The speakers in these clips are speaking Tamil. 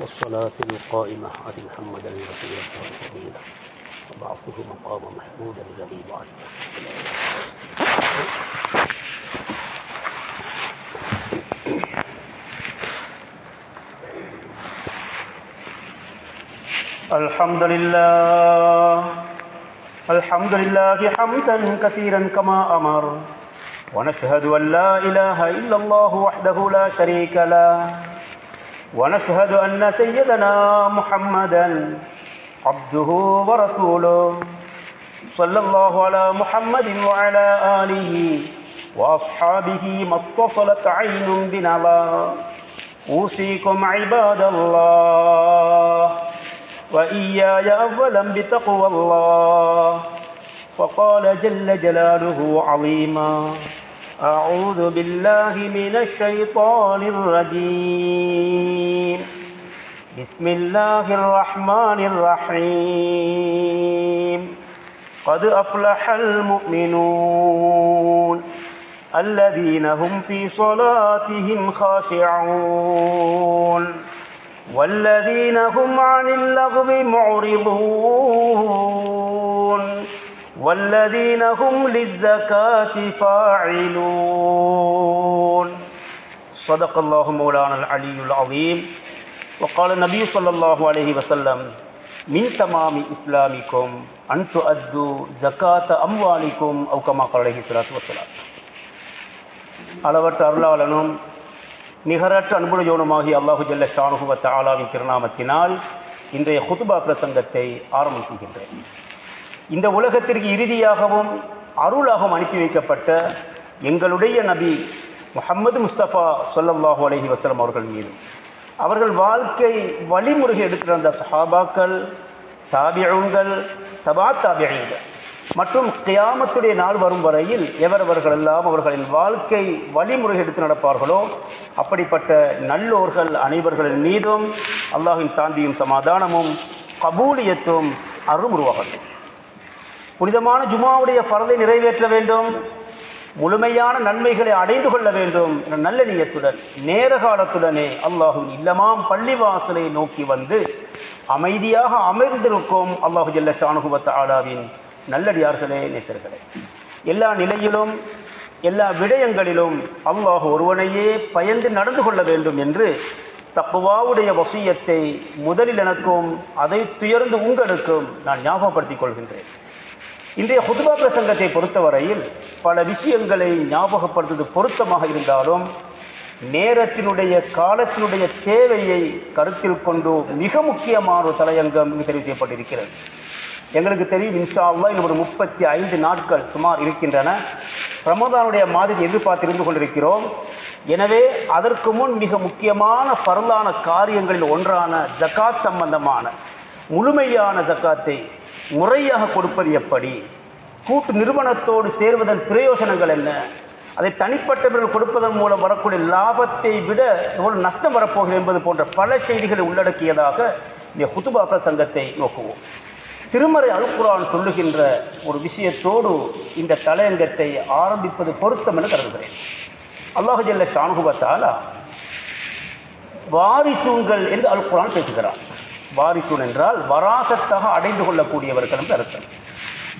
والصلاة القائمة آت محمدا الوسيلة والفضيلة وبعثه مقام محمودا الذي وعده. الحمد لله حمدا كثيرا كما أمر، ونشهد أن لا إله إلا الله وحده لا شريك له، ونشهد أن سيدنا محمدا عبده ورسوله، صلى الله على محمد وعلى آله وأصحابه ما اتصلت عين بنظر. أوصيكم عباد الله وإياي أولا بتقوى الله، فقال جل جلاله عظيما: أعوذ بالله من الشيطان الرجيم، بسم الله الرحمن الرحيم. قد أفلح المؤمنون الذين هم في صلاتهم خاشعون والذين هم عن اللغو معرضون والذين هم للزكاة فاعلون. صدق الله مولانا العلي العظيم. وقال النبي صلى الله عليه وسلم: من تمام إسلامكم أن تؤدوا زكاة أموالكم أو كما قال عليه الصلاة والسلام. அளவற்ற அருளாளனும் நிகரற்ற அன்புடையோனுமாகிய அல்லாஹு ஜல்ல ஷானுஹு வ தஆலாவின் திருநாமத்தினால் இன்றைய குதுபா பிரசங்கத்தை ஆரம்பிக்கின்றேன். இந்த உலகத்திற்கு இறுதியாகவும் அருளாகவும் அனுப்பி வைக்கப்பட்ட எங்களுடைய நபி முஹம்மது முஸ்தபா ஸல்லல்லாஹு அலைஹி வஸல்லம் அவர்கள் மீது, அவர்கள் வாழ்க்கை வழிமுறை எடுக்கிற அந்த சஹாபாக்கள், தாபிஊன்கள், தபா தாபிஈன்கள் மற்றும் கியாமத்துடைய நாள் வரும் வரையில் எவரவர்கள் எல்லாம் அவர்களின் வாழ்க்கை வழிமுறை எடுத்து நடப்பார்களோ அப்படிப்பட்ட நல்லோர்கள் அனைவர்களின் மீதும் அல்லாஹ்வின் சாந்தியும் சமாதானமும் கபூலியத்தும் அருள் உருவாகட்டும். புனிதமான ஜுமாவுடைய ஃபர்தை நிறைவேற்ற வேண்டும், முழுமையான நன்மைகளை அடைந்து கொள்ள வேண்டும் என்ற நல்ல நியத்துடன் நேர காலத்துடனே அல்லாஹ்வின் இல்லமாம் பள்ளிவாசலை நோக்கி வந்து அமைதியாக அமர்ந்திருக்கும் அல்லாஹு ஜல்ல ஷானுஹு வ தஆலாவின் நல்லடியார்களே, நேசர்களே, எல்லா நிலையிலும் எல்லா விடயங்களிலும் அல்லாஹ் ஒருவனையே பயந்து நடந்து கொள்ள வேண்டும் என்று தக்வாவுடைய வசியத்தை முதலில் எனக்கும் அதை துயர்ந்து உங்களுக்கும் நான் ஞாபகப்படுத்திக் கொள்கின்றேன். இன்றைய குதுபா பிரசங்கத்தை பொறுத்தவரையில் பல விஷயங்களை ஞாபகப்படுத்துவது பொருத்தமாக இருந்தாலும் நேரத்தினுடைய காலத்தினுடைய தேவையை கருத்தில் கொண்டு மிக முக்கியமான ஒரு தலையங்கம் இங்கு தெரிவு செய்யப்பட்டிருக்கிறது. எங்களுக்கு தெரியும், இன்ஷா அல்லாஹ் இன்னும் ஒரு 35 நாட்கள் சுமார் இருக்கின்றன. ரமதானுடைய மாதத்தை எதிர்பார்த்திருந்து கொண்டிருக்கிறோம். எனவே அதற்கு முன் மிக முக்கியமான பரலான காரியங்களில் ஒன்றான ஜகாத் சம்பந்தமான முழுமையான ஜகாத்தை முறையாக கொடுப்பது எப்படி, கூட்டு நிறுவனத்தோடு சேர்வதன் பிரயோஜனங்கள் என்ன, அதை தனிப்பட்டவர்கள் கொடுப்பதன் மூலம் வரக்கூடிய லாபத்தை விட எவ்வளவு நஷ்டம் வரப்போகிறது என்பது போன்ற பல செய்திகளை உள்ளடக்கியதாக இந்த குதுபா பிரசங்கத்தை நோக்குவோம். திருமறை அல் குர்ஆன் சொல்லுகின்ற ஒரு விஷயத்தோடு இந்த தலையங்கத்தை ஆரம்பிப்பது பொருத்தம் என கருதுகிறேன். அல்லாஹு ஜல்ல ஷானுஹு வ தஆலா வாரிசூன்கள் என்று அல் குர்ஆன் பேசுகிறார். வாரிசூன் என்றால் வராசத்தாக அடைந்து கொள்ளக்கூடியவர்கள் என்று அர்த்தம்.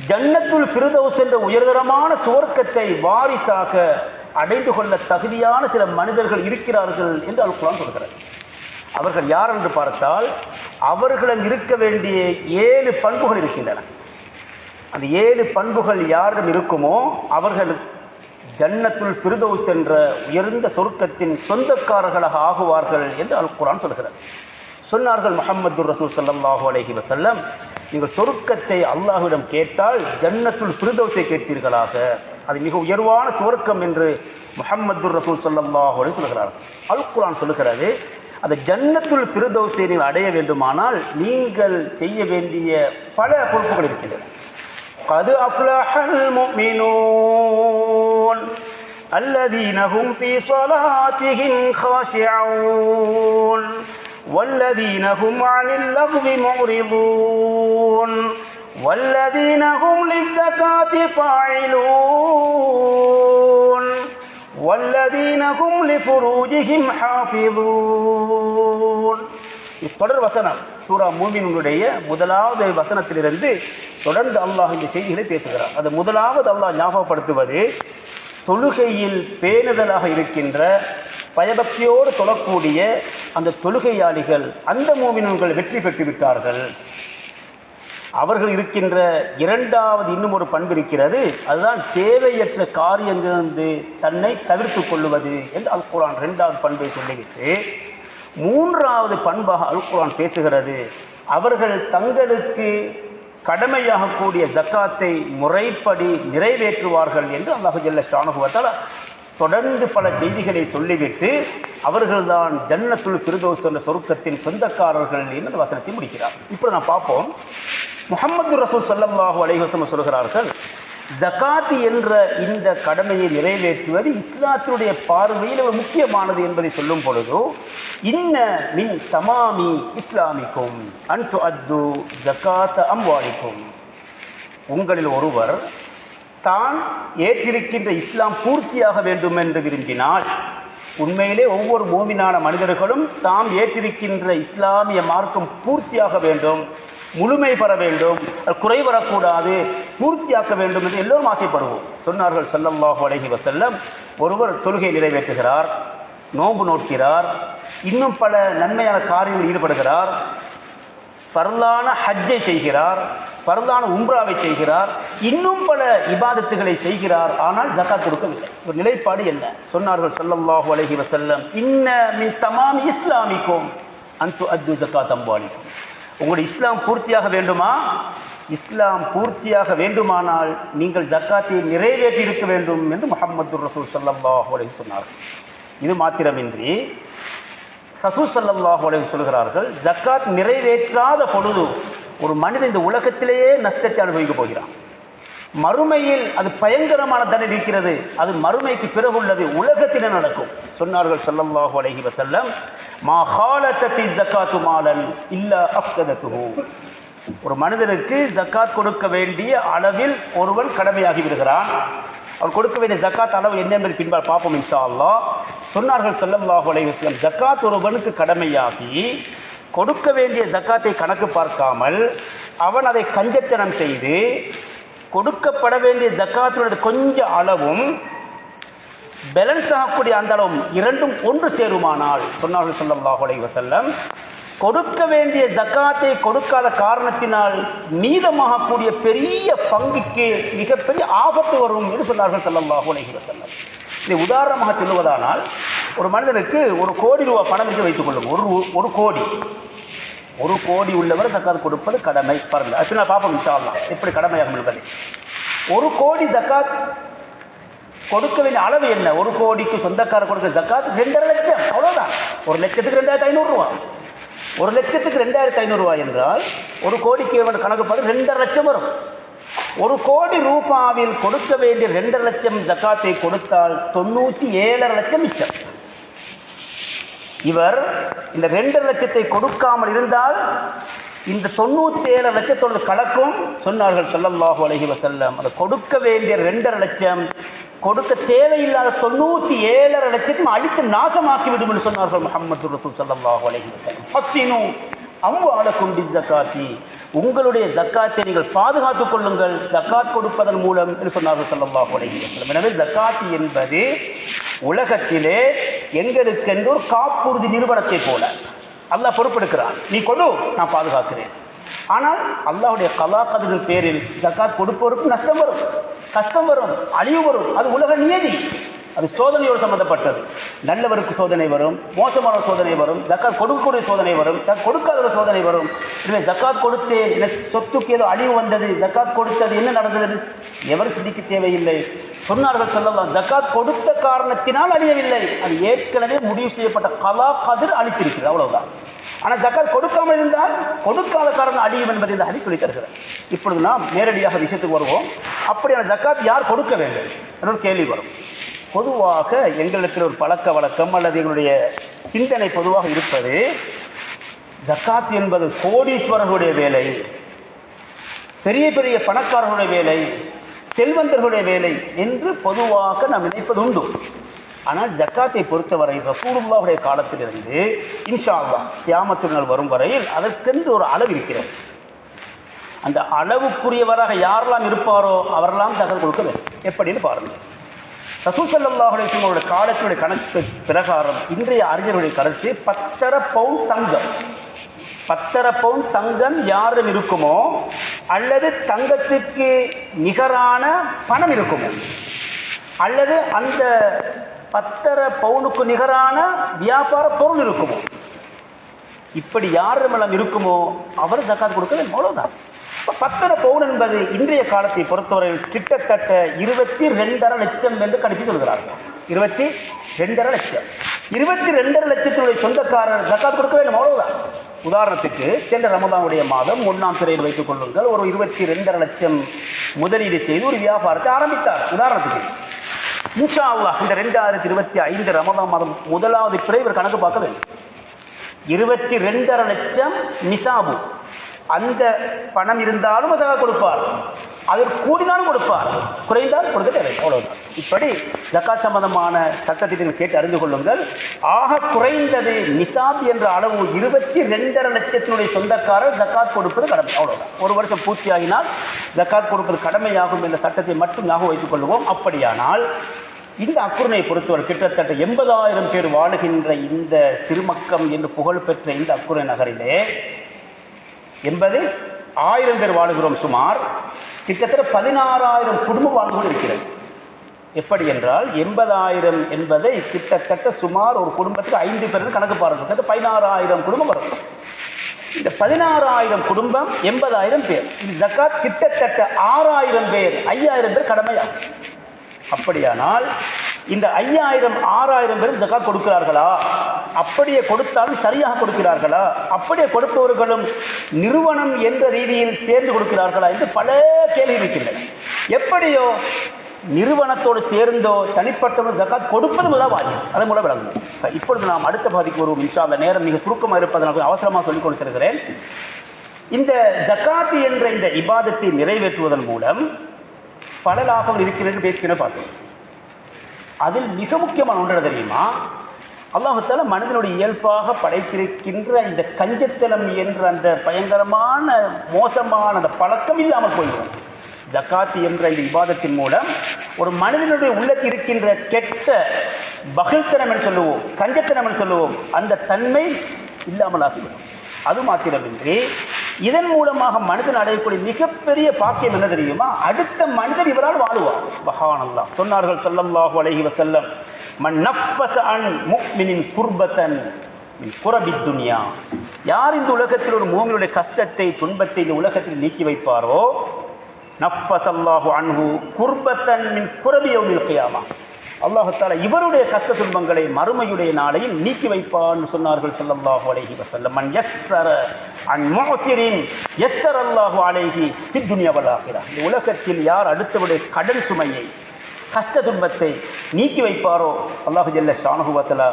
ஜன்னத்துல் ஃபிர்தௌஸ் என்ற உயர்தரமான சுவர்க்கத்தை வாரிசாக அடைந்து கொள்ள தகுதியான சில மனிதர்கள் இருக்கிறார்கள் என்று அல் குர்ஆன் சொல்கிறார். அவர்கள் யார் என்று பார்த்தால் அவர்களிடம் இருக்க வேண்டிய 7 பண்புகள் இருக்கின்றன. அந்த 7 பண்புகள் யாரிடம் இருக்குமோ அவர்கள் ஜன்னத்துல் ஃபிர்தௌஸ் என்ற உயர்ந்த சொர்க்கத்தின் சொந்தக்காரர்களாக ஆகுவார்கள் என்று அல் குர்ஆன் சொல்கிறார். சொன்னார்கள் முஹம்மது ரசூல் ஸல்லல்லாஹு அலைஹி வஸல்லம், நீங்கள் சொர்க்கத்தை அல்லாஹ்விடம் கேட்டால் ஜன்னத்துல் ஃபிர்தௌஸை கேட்பீர்களாக, அது மிக உயர்வான சுவர்க்கம் என்று முஹம்மது ரசூல் ஸல்லல்லாஹு அலைஹி சொல்கிறார்கள். அல் குர்ஆன் சொல்லுகிறது, அந்த ஜன்னத்துல் ஃபிர்தௌஸை நீங்கள் அடைய வேண்டுமானால் நீங்கள் செய்ய வேண்டிய பல பொறுப்புகள் இருக்கின்றன. قد أفلح المؤمنون الذين هم في صلاتهم خاشعون والذين هم عن اللغو معرضون والذين هم للزكاة فاعلون والذين هم لفروجهم حافظون. தொடர் வசனம் சூரா மூமினுடைய முதலாவது வசனத்திலிருந்து தொடர்ந்து அல்லாஹ் இந்த செய்திகளை பேசுகிறார். அது முதலாவது அல்லாஹ் ஞாபகப்படுத்துவது தொழுகையில் பேணுதலாக இருக்கின்ற பயபக்தியோடு தொழக்கூடிய அந்த தொழுகையாளிகள், அந்த மூமின்கள் வெற்றி பெற்று விட்டார்கள். அவர்கள் இருக்கின்ற இரண்டாவது இன்னும் ஒரு பண்பு இருக்கிறது, அதுதான் தேவையற்ற காரியங்களிலிருந்து தன்னை தவிர்த்து கொள்ளுவது என்று அல் குர்ஆன் இரண்டாவது பண்பை சொல்லிவிட்டு மூன்றாவது பண்பாக அல் குர்ஆன் பேசுகிறது, அவர்கள் தங்களுக்கு கடமையாக கூடிய ஜக்காத்தை முறைப்படி நிறைவேற்றுவார்கள் என்று அல்லாஹ் ஜல்ல ஷானஹு வ தஆலா தொடர்ந்து பல செய்திகளை சொல்லிவிட்டு அவர்கள்தான் ஜன்னத்துல் ஃபிர்தௌஸ் என்ற சொர்க்கத்தின் சொந்தக்காரர்கள் என்று வசனத்தை முடிக்கிறார். இப்போ நான் பார்ப்போம், முஹம்மது ரசூல் ஸல்லல்லாஹு அலைஹி வஸல்லம் சொல்கிறார்கள், ஜகாத் என்ற இந்த கடமையை நிறைவேற்றுவது இஸ்லாத்தினுடைய பார்வையில் ஒரு முக்கியமானது என்பதை சொல்லும் பொழுது, இன்ன மின் தமாமி இஸ்லாமிக்கும் அன் துஅத்து ஜகாத் அம்வாலிக்கும், உங்களில் ஒருவர் தான் ஏற்றிருக்கின்ற இஸ்லாம் பூர்த்தியாக வேண்டும் என்று விரும்பினால், உண்மையிலே ஒவ்வொரு மூமினான மனிதர்களும் தாம் ஏற்றிருக்கின்ற இஸ்லாமிய மார்க்கம் பூர்த்தியாக வேண்டும், முழுமை பெற வேண்டும், குறை வரக்கூடாது, பூர்த்தியாக்க வேண்டும் என்று எல்லோரும் ஆசைப்படுவோம். சொன்னார்கள் ஸல்லல்லாஹு அலைஹி வஸல்லம், ஒருவர் தொழுகை நிறைவேற்றுகிறார், நோன்பு நோக்கிறார், இன்னும் பல நன்மையான காரியங்களில் ஈடுபடுகிறார், பர்லான ஹஜ்ஜை செய்கிறார், பர்லான உம்ராவை செய்கிறார், இன்னும் பல இபாதத்துகளை செய்கிறார், ஆனால் ஜகாத் கொடுக்கவில்லை. ஒரு நிலைப்பாடு என்ன? சொன்னார்கள் ஸல்லல்லாஹு அலைஹி வஸல்லம், இன்ன மின் தமாமி இஸ்லாமிக்கும் அன் துஅத்து ஜகாத் அம்வாலிக்கும், உங்களுடைய இஸ்லாம் பூர்த்தியாக வேண்டுமா? இஸ்லாம் பூர்த்தியாக வேண்டுமானால் நீங்கள் ஜக்காத்தை நிறைவேற்றி இருக்க வேண்டும் என்று முஹம்மது ரசூல் ஸல்லல்லாஹு அலைஹி சொன்னார்கள். இது மாத்திரமின்றி ரசூல் ஸல்லல்லாஹு அலைஹி சொல்கிறார்கள், ஜக்காத் நிறைவேற்றாத பொழுது ஒரு மனிதன் இந்த உலகத்திலேயே நஷ்டத்தை அனுபவிக்க போகிறான். மறுமையில் அது பயங்கரமான தண்டனை இருக்கிறது. அது மறுமைக்கு பிறகு உள்ளது, உலகத்திலே நடக்கும். சொன்னார்கள் ஸல்லல்லாஹு அலைஹி வஸல்லம், மா ஹாலத்தி ஜக்காத்து மாலன் இல்லா அஃப்ஸததுஹு, ஒரு மனிதனுக்கு ஜக்காத் கொடுக்க வேண்டிய அளவில் ஒருவன் கடமையாகி விடுகிறான். அவன் கொடுக்க வேண்டிய ஜக்காத் அளவு என்ன என்பதை பின்பால் பார்ப்போம் இன்ஷா அல்லாஹ். சொன்னார்கள் ஸல்லல்லாஹு அலைஹி வஸல்லம், ஜக்காத் ஒருவனுக்கு கடமையாகி கொடுக்க வேண்டிய ஜக்காத்தை கணக்கு பார்க்காமல் அவன் அதை கஞ்சத்தனம் செய்து கொடுக்கப்பட வேண்டிய ஜக்காத்தினுடைய கொஞ்சம் அளவும் பேலன்ஸ் ஆகக்கூடிய அந்த அளவும் இரண்டும் ஒன்று சேருமானால், சொன்னார்கள் ஸல்லல்லாஹு அலைஹி வஸல்லம், கொடுக்க வேண்டிய ஜக்காத்தை கொடுக்காத காரணத்தினால் மீதமாகக்கூடிய பெரிய பங்குக்கு மிகப்பெரிய ஆபத்து வரும் என்று சொன்னார்கள் ஸல்லல்லாஹு அலைஹி வஸல்லம். இதை உதாரணமாக சொல்லுவதானால், ஒரு மனிதனுக்கு 1 கோடி ரூபாய் பணம் என்று வைத்துக் கொள்ளும். ஒரு கோடி உள்ளவர் ஜக்காத் கொடுப்பது கடமை. பாருங்கள், அது நான் பார்ப்போம் இன்ஷா அல்லாஹ் எப்படி கடமையாகும் என்பதை. 1 கோடி ஜக்காத் கொடுக்க வேண்டிய அளவு என்ன? 1 கோடிக்கு சொந்தக்காரர் கொடுக்க ஜக்காத் 2.5 லட்சம், அவ்வளோதான். 1 லட்சத்துக்கு 2500 ரூபா. 1 லட்சத்துக்கு 2500 ரூபாய் என்றால் 1 கோடிக்கு கணக்கு பார்த்து 2.5 லட்சம் வரும். 1 கோடி ரூபாவில் கொடுக்க வேண்டிய 2.5 லட்சம் ஜக்காத்தை கொடுத்தால் 97.5 லட்சம் மிச்சம். இவர் இந்த 2.5 லட்சத்தை கொடுக்காமல் இருந்தால் இந்த 97 லட்சத்தோடு கலக்கும். சொன்னார்கள் ஸல்லல்லாஹு அலைஹி வஸல்லம், அது கொடுக்க வேண்டிய 2.5 லட்சம் கொடுக்க தேவையில்லாத 97.5 லட்சத்தையும் அடித்து நாசமாக்கி விடும் என்று சொன்னார்கள் முஹம்மது ரசூல் ஸல்லல்லாஹு அலைஹி வஸல்லம். ஃபஸ்ஸினு அம்வாலக்கும் பிஸ்ஸகாத்தி, உங்களுடைய ஜக்காத்தை நீங்கள் பாதுகாத்துக் கொள்ளுங்கள் ஜக்காத் கொடுப்பதன் மூலம் என்று சொன்னார்கள் ஸல்லல்லாஹு அலைஹி வஸல்லம். எனவே ஜக்காத் என்பது உலகத்திலே எங்களுக்கென்று ஒரு காப்புறுதி நிறுவனத்தை போல அல்லாஹ் பொறுப்பெடுக்கிறான். நீ கொடு, நான் பாதுகாக்கிறேன். ஆனால் அல்லாஹ்வுடைய கலா கதிரின் பேரில் ஜக்காத் கொடுப்பவருக்கு நஷ்டம் வரும், கஷ்டம் வரும், அழிவு வரும். அது உலக நியதி, அது சோதனையோடு சம்பந்தப்பட்டது. நல்லவருக்கு சோதனை வரும், மோசமான சோதனை வரும், ஜக்காத் கொடுக்கக்கூடிய சோதனை வரும், கொடுக்காத சோதனை வரும். எனவே ஜக்காத் கொடுத்து எனக்கு சொத்துக்கு ஏதோ அழிவு வந்தது, ஜக்காத் கொடுத்தது என்ன நடந்தது எவர் சிந்திக்க தேவையில்லை. சொன்னார்கள் சொல்லலாம், ஜக்காத் கொடுத்த காரணத்தினால் அழியவில்லை, அது ஏற்கனவே முடிவு செய்யப்பட்ட கலா கதிர் அழித்திருக்கிறது, அவ்வளவுதான். ஆனால் ஜக்காத் கொடுக்காமல் இருந்தால் கொடுக்காத காரணம் அழியும் என்பதை இந்த ஹதீஸ் சொல்லி தருகிறது. இப்பொழுது நாம் நேரடியாக விஷயத்துக்கு வருவோம். அப்படியான ஜக்காத் யார் கொடுக்க வேண்டும் என்ற ஒரு கேள்வி வரும். பொதுவாக எங்களிடத்தில் ஒரு பழக்க வழக்கம் அல்லது எங்களுடைய சிந்தனை பொதுவாக இருப்பது, ஜக்காத் என்பது கோடீஸ்வரர்களுடைய வேலை, பெரிய பெரிய பணக்காரர்களுடைய வேலை, செல்வந்தர்களுடைய வேலை என்று பொதுவாக நாம் நினைப்பது உண்டு. ஆனால் ஜக்காத்தை பொறுத்தவரை ரசூலுல்லாஹுடைய காலத்திலிருந்து இன்ஷா அல்லாஹ் கியாமத்து நாள் வரும் வரையில் அதற்கென்று ஒரு அளவு இருக்கிறது. அந்த அளவுக்குரியவராக யாரெல்லாம் இருப்பாரோ அவரெல்லாம் ஜக்காத் கொடுக்க வேண்டும். எப்படின்னு பாருங்கள். ரசூல் ஸல்லல்லாஹு அலைஹி வஸல்லம் அவருடைய காலத்துடைய கணக்கு பிரகாரம் இன்றைய அறிஞர்களுடைய கருத்து 10.5 பவுன் தங்கம், 10.5 பவுன் தங்கம் யாரும் இருக்குமோ அல்லது தங்கத்துக்கு நிகரான பணம் இருக்குமோ அல்லது அந்த 10.5 பவுனுக்கு நிகரான வியாபார பொருள் இருக்குமோ, இப்படி யாரெல்லாம் இருக்குமோ அவர் ஜக்காத் கொடுக்க வேண்டும். அவ்வளவுதான். 10.5 பவுன் என்பது இன்றைய காலத்தை பொறுத்தவரையில் கிட்டத்தட்ட 22.5 லட்சம் என்று கணித்து சொல்கிறார்கள். 22.5 லட்சம். 22.5 லட்சத்தினுடைய சொந்தக்காரர் ஜக்காத் கொடுக்க வேண்டும். அவ்வளவுதான். உதாரணத்துக்கு சென்ற ரமதானுடைய மாதம் 1ஆம் பிறையில் வைத்துக் கொள்ளுங்கள். ஒரு 22.5 லட்சம் முதலீடு செய்து ஒரு வியாபாரத்தை ஆரம்பித்தார். உதாரணத்துக்கு இன்ஷா அல்லாஹ் இந்த 2025 ரமதான் மாதம் 1வது பிறை இவர் கணக்கு பார்க்க வேண்டும். 22.5 லட்சம் நிசாபு, அந்த பணம் இருந்தாலும் அதற்காக கொடுப்பார், அதற்கு கூடினாலும் கொடுப்பார், குறைந்தால் கொடுக்க தேவை. அவ்வளவுதான். இப்படி ஜக்காத் சம்பந்தமான சட்டத்திட்டங்கள் கேட்டு அறிந்து கொள்ளுங்கள். ஆக குறைந்தது நிசாப் என்ற அளவு 22.5 லட்சத்தினுடைய சொந்தக்காரர் ஜக்காத் கொடுப்பது கடமை. அவ்வளவுதான். ஒரு வருஷம் பூர்த்தியாகினால் ஜக்காத் கொடுப்பது கடமையாகும் என்ற சட்டத்தை மட்டும் ஞாபகம் வைத்துக் கொள்வோம். அப்படியானால் இந்த அக்குரனை பொறுத்தவரை கிட்டத்தட்ட 80,000 பேர் வாழுகின்ற இந்த திருமக்கம் என்று புகழ்பெற்ற இந்த அக்குரை நகரிலே 80,000 பேர் வாழுகிறோம். சுமார் கிட்டத்தட்ட 16,000 குடும்பம் வாழ்ந்து கொண்டு இருக்கிறது. எப்படி என்றால் 80,000 என்பதை கிட்டத்தட்ட சுமார் ஒரு குடும்பத்துக்கு 5 பேர் கணக்கு பாருங்க, 16,000 குடும்பம் வரும். இந்த 16,000 குடும்பம் 80,000 பேர். இந்த ஜக்காத் கிட்டத்தட்ட 6,000 பேர் 5,000 பேர் கடமையாகும். அப்படியானால் இந்த 5,000 6,000 பேரும் ஜக்காத் கொடுக்கிறார்களா? அப்படியே கொடுத்தாலும் சரியாக கொடுக்கிறார்களா? அப்படியே கொடுப்பவர்களும் நிறுவனம் என்ற ரீதியில் சேர்ந்து கொடுக்கிறார்களா என்று பல கேள்வி இருக்கின்றன. எப்படியோ நிறுவனத்தோடு சேர்ந்தோ தனிப்பட்டவர்கள் ஜக்காத் கொடுப்பது முதல் வாஜிப், அதன் மூலம் விளங்கும். இப்பொழுது நாம் அடுத்த பகுதிக்கு வருவோம். இன்ஷா அல்லாஹ். நேரம் மிக சுருக்கமாக இருப்பதனால் அவசரமாக சொல்லிக் கொடுத்திருக்கிறேன். இந்த ஜக்காத் என்ற இந்த இபாதத்தை நிறைவேற்றுவதன் மூலம் பல லாபங்கள் இருக்கிறது பேசுகிறேன் பார்த்தோம். அதில் மிக முக்கியமான ஒன்று தெரியுமா? அல்லாஹ் தஆலா மனிதனுடைய இயல்பாக படைத்திருக்கின்ற இந்த கஞ்சத்தனம் என்ற அந்த பயங்கரமான மோசமான அந்த பழக்கம் இல்லாமல் போய்விடும். ஜக்காத் என்ற இந்த இபாதத்தின் மூலம் ஒரு மனிதனுடைய உள்ளத்தில் இருக்கின்ற கெட்ட பகில்தனம் என்று சொல்லுவோம், கஞ்சத்தனம் என்று சொல்லுவோம், அந்த தன்மை இல்லாமல் ஆகிவிடும். அது மாத்திரமின்றி இதன் மூலமாக மனிதன் அடையக்கூடிய மிகப்பெரிய பாக்கியம் என்ன தெரியுமா? அடுத்த மனிதன் இவரால் வாழுவார். சுப்ஹானல்லாஹ். சொன்னார்கள் ஸல்லல்லாஹு அலைஹி வஸல்லம், மன் நஃபஸ அன் முஃமினின் குர்பத்தன் மின் குரபித் துன்யா, யார் இந்த உலகத்தில் ஒரு மூமினுடைய கஷ்டத்தை துன்பத்தை இந்த உலகத்தில் நீக்கி வைப்பாரோ, நஃபஸல்லாஹு அன்ஹு குர்பத்தன் மின் குரபி யௌமில் கியாமா, அல்லாஹ் தஆலா இவருடைய கஷ்ட துன்பங்களை மறுமையுடைய நாளையில் நீக்கி வைப்பான்னு சொன்னார்கள் ஸல்லல்லாஹு அலைஹி வஸல்லம். மன் யஸ்ஸர அன் முஅ்திரின் யஸ்ஸரல்லாஹு அலைஹி ஃபித் துன்யா வல் ஆகிரஹ், இந்த உலகத்தில் யார் அடுத்தவருடைய கடன் சுமையை கஷ்ட துன்பத்தை நீக்கி வைப்பாரோ அல்லாஹ் ஜல்ல ஷானஹு வ தஆலா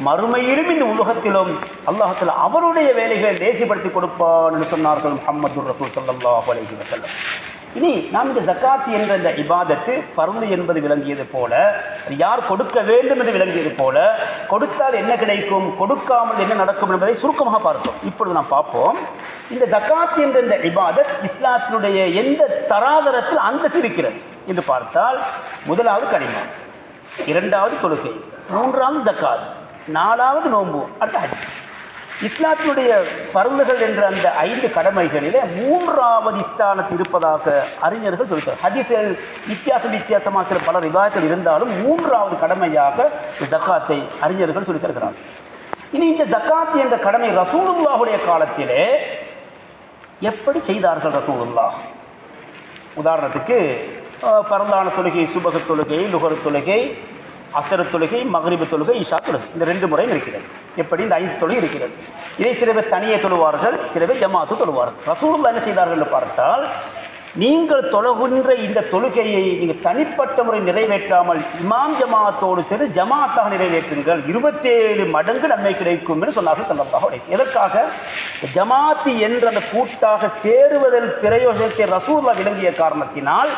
மறுமையிலும் இந்த உலகத்திலும் அல்லாஹ் தஆலா அவருடைய வேலைகளை லேசிப்படுத்தி கொடுப்பான்னு சொன்னார்கள் முஹம்மதுர் ரசூல் ஸல்லல்லாஹு அலைஹி வஸல்லம். இனி நாம் இந்த ஜக்காத் என்ற இந்த இபாதத்து ஃபர்து என்பது விளங்கியது போல, யார் கொடுக்க வேண்டும் என்று விளங்கியது போல, கொடுத்தால் என்ன கிடைக்கும், கொடுக்காமல் என்ன நடக்கும் என்பதை சுருக்கமாக பார்த்தோம். இப்பொழுது நாம் பார்ப்போம், இந்த ஜக்காத் என்ற இந்த இபாதத் இஸ்லாத்தினுடைய எந்த தராதரத்தில் அந்தஸ்து இருக்கிறது என்று பார்த்தால், முதலாவது கலிமா, இரண்டாவது தொழுகை, மூன்றாவது ஜக்காத், நாலாவது நோன்பு, அடுத்த ஹஜ். இஸ்லாத்தினுடைய பருந்துகள் என்ற அந்த 5 கடமைகளிலே 3வது ஸ்தானத்தில் இருப்பதாக அறிஞர்கள் சொல்கிறார். ஹதீஸில் வித்தியாசமாக சில பல ரிவாயத்தில் இருந்தாலும் 3வது கடமையாக ஜக்காத்தை அறிஞர்கள் சொல்லி தருகிறார். இனி இந்த ஜக்காத் என்ற கடமை ரசூலுல்லாஹுடைய காலத்திலே எப்படி செய்தார்கள் ரசூலுல்லாஹ்? உதாரணத்துக்கு பரந்தான தொழுகை, சுபஹ் தொழுகை, லுஹர் தொழுகை, அசர் தொழுகை, மக்ரிப் தொழுகை, இஷா தொழுகை, இந்த 2 முறையும் இருக்கிறது. எப்படி இந்த 5 தொழுகை இருக்கிறது. இதை சில பேர் தனியே தொழுவார்கள், சில பேர் ஜமாத்து தொழுவார்கள். ரசூலுல்லாஹ் என்ன செய்தார்கள் என்று பார்த்தால், நீங்கள் தொழுகின்ற இந்த தொழுகையை நீங்கள் தனிப்பட்ட முறை நிறைவேற்றாமல் இமாம் ஜமாத்தோடு சேர்ந்து ஜமாத்தாக நிறைவேற்றுங்கள், 27 மடங்கு நன்மை கிடைக்கும் என்று சொன்னார்கள் ஸல்லல்லாஹு அலைஹி வஸல்லம். எதற்காக? ஜமாத்து என்ற அந்த கூட்டாக சேருவதில் பிரயோஜனத்தை ரசூலுல்லாஹ் விளங்கிய காரணத்தினால்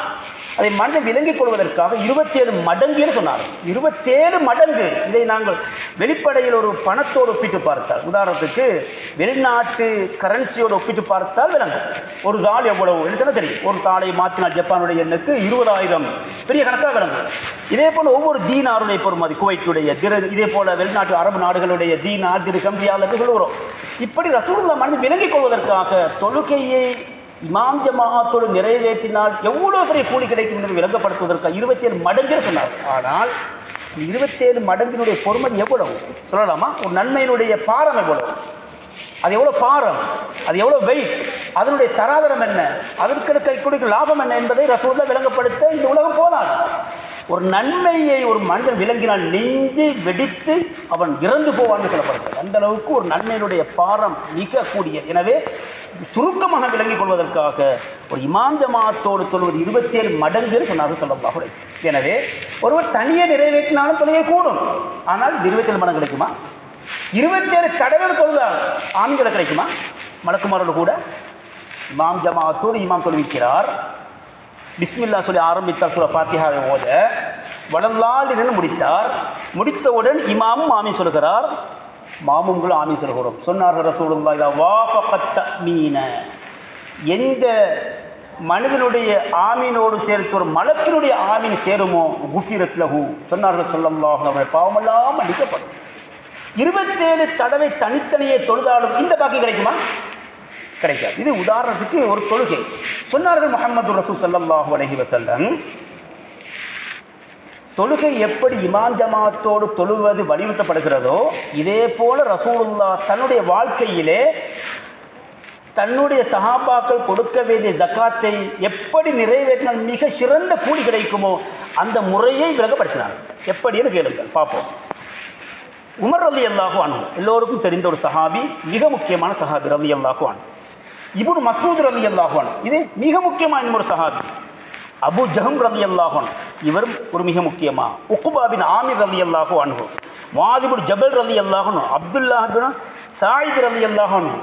அதை மனிதன் விளங்கிக் கொள்வதற்காக 27 மடங்குன்னு சொன்னார். 27 மடங்கு. இதை நாங்கள் வெளிப்படையில் ஒரு பணத்தோடு ஒப்பிட்டு பார்த்தால், உதாரணத்துக்கு வெளிநாட்டு கரன்சியோடு ஒப்பிட்டு பார்த்தால் விளங்கும். ஒரு தாள் எவ்வளவு என்று தெரியும். ஒரு தாளை மாற்றினால் ஜப்பானுடைய எண்ணுக்கு 20,000 பெரிய கணக்காக விளங்கும். இதே போல ஒவ்வொரு தீனாருடைய பொறுமதி, குவைத்துடைய, இதே போல வெளிநாட்டு அரபு நாடுகளுடைய தீனார், திர்ஹம், ரியால் என்று சொல்கிறோம். இப்படி ரசூலுல்லாஹ் மனிதன் விளங்கிக் கொள்வதற்காக தொழுகையை இமாம் ஜமாஅத்தோடு நிறைவேற்றினால் எவ்வளவு பெரிய கூலி கிடைக்கும் என்று விளங்கப்படுத்துவதற்காக 27 மடங்கு சொன்னார். ஆனால் 27 மடங்கினுடைய பொறுமதி எவ்வளவு சொல்லலாமா? ஒரு நன்மையினுடைய பாரம் எவ்வளவு, அது எவ்வளவு பாரம், அது எவ்வளவு வெயிட், அதனுடைய தராதரம் என்ன, அதற்கு கை கொடுக்கும் லாபம் என்ன என்பதை ரசூலுல்லாஹ் விளங்கப்படுத்த இந்த உலகம் போதாது. ஒரு நன்மையை ஒரு மனிதன் விளங்கினால் நெஞ்சு வெடித்து அவன் இறந்து போவான்னு சொல்லப்படுகிறது. அந்த அளவுக்கு ஒரு நன்மையினுடைய பாரம் மிக கூடிய. எனவே சுருக்கமாக விளங்கிக் கொள்வதற்காக ஒரு இமாம் ஜமாஅத்தோடு சொல்வது 27 மடங்கு சொன்னார்கள் ஸல்லல்லாஹு அலைஹி வஸல்லம். எனவே ஒருவர் தனியே நிறைவேற்றினாலும் தொழுகை கூடும். ஆனால் 27 மடங்கு கிடைக்குமா? 27 தடவை தொழுதால் ஆண்களை கிடைக்குமா? மலக்குமாரோடு கூட இமாம் ஜமாஅத்தோடு இமாம் தொழுவிக்கிறார். பிஸ்மில்லா சொல்லி ஆரம்பித்தார், சூரா ஃபாத்திஹாவை ஓத வலல்லால் என்று முடித்தார். முடித்தவுடன் இமாமும் ஆமீன் சொல்கிறார், மாமும்களும் ஆமீன் சொல்கிறோம். சொன்னார்கள் ரசூலுல்லாஹி இதா வாஃபகத் தஅமீன, எந்த மனிதனுடைய ஆமீனோடு சேர்த்து ஒரு மலக்கினுடைய ஆமீன் சேருமோ குஃபிரத் லஹு, சொன்னார்கள் ஸல்லல்லாஹு அலைஹி வஸல்லம், பாவமெல்லாம் மன்னிக்கப்படும். 27 தடவை தனித்தனியே தொழுதாலும் இந்த பாக்கி கிடைக்குமா? கிடைக்காது. இது உதாரணத்துக்கு ஒரு தொழுகை. சொன்னார்கள் முஹம்மது ரசூல் ஸல்லல்லாஹு அலைஹி வஸல்லம், தொழுகை எப்படி இமாம் ஜமாஅத்தோடு தொழுவது வலியுறுத்தப்படுகிறதோ இதே போல ரசூலுல்லாஹ் தன்னுடைய வாழ்க்கையிலே தன்னுடைய சஹாபாக்கள் கொடுக்க வேண்டிய ஜக்காத்தை எப்படி நிறைவேற்றினால் மிக சிறந்த கூலி கிடைக்குமோ அந்த முறையை விளங்கப்படுத்தினார். எப்படின்னு கேளுங்கள் பார்ப்போம். உமர் ரலியல்லாஹு அன்ஹு எல்லோருக்கும் தெரிந்த ஒரு சஹாபி, மிக முக்கியமான சஹாபி ரலியல்லாஹு அன்ஹு. இப்னு மஸ்ஊத் ரலியல்லாஹு அன்ஹு இது மிக முக்கியமான ஒரு சஹாபி. அபு ஜஹம் ரலியல்லாஹு அன்ஹு இவரும் ஒரு மிக முக்கியமா. உக்பா பின் ஆமிர் ரலியல்லாஹு அன்ஹு, முஆத் பின் ஜபல் ரலியல்லாஹு அன்ஹு, அப்துல்லாஹ் பின் ஸாயித் ரலியல்லாஹு அன்ஹு,